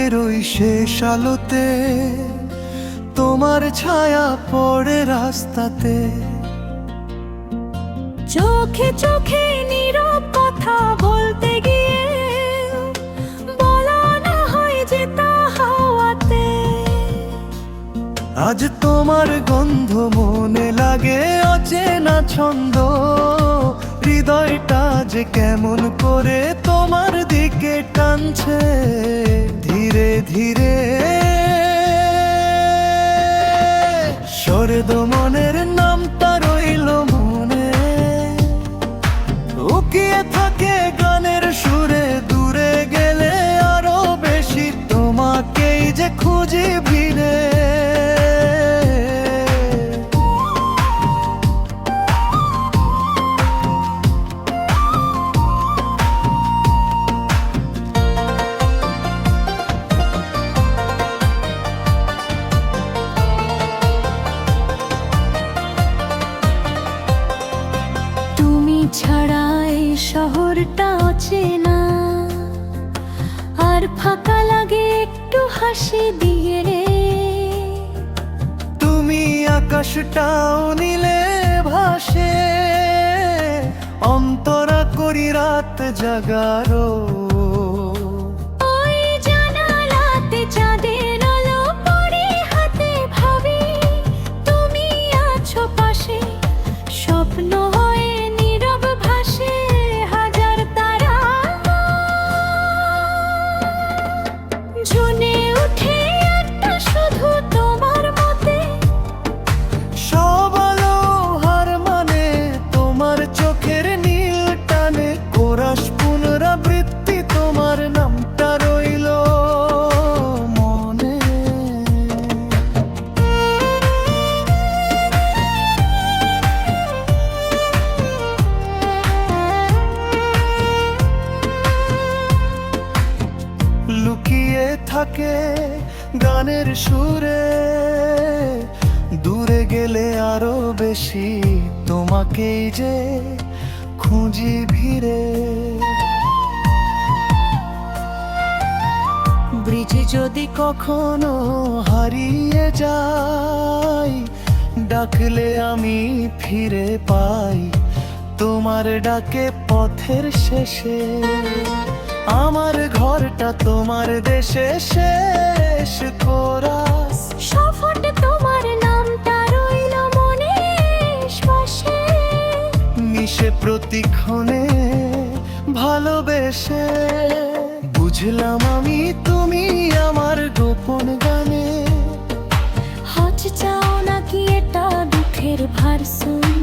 রাতের ওই শেষ আলোতে তোমার ছায়া পড়ে রাস্তাতে। চোখে চোখে নীরব কথা বলতে গিয়ে বলা না হয় যে তা হাওয়াতে। আজ তোমার গন্ধ মনে লাগে অচেনা ছন্দ, হৃদয়টা যে কেমন করে তোমার দিকে টানছে ধীরে ধীরে। শরদ মনের নামটা রইল মনে, লুকিয়ে থাকে গানের সুরে। দূরে গেলে আরো বেশি তোমাকেই যে খুঁজি ভিড়ে। ছাড়া এই শহরটা অচেনা, আর ফাঁকা লাগে একটু হাসি দিয়ে। তুমি আকাশটাও নীলে ভাসে, অন্তরা করি রাত জাগারো। ওই জানালাতে চাঁদের আলো পড়ে হাতে, ভাবি তুমি আছো পাশে। স্বপ্ন হয়ে নীরব ভাসে হাজার তারা, জুনে উঠে একটা শুধু তোমার মতে। সব আলো হার মানে তোমার চোখের নীল টানে। কোরাস পুনরাবৃত্তি তোমার নামটা রইল মনে। লুকিয়ে থাকে গানের সুরে, দূরে গেলে আরো বেশি তোমাকেই যে খুঁজি ভিড়ে। ব্রিজে যদি কখনো হারিয়ে যাই, ডাকলে আমি ফিরে পাই তোমার ডাকে পথের শেষে। আমার ঘরটা তোমার দেশে শেষ কোরাস। সফটে তোমার নামটা রইল মনে শ্বাসে, মিশে প্রতিক্ষণে ভালোবেসে। বুঝলাম আমি তুমি আমার গোপন গানে। হচ চাও নাকি এটা দুঃখের ভার শুন,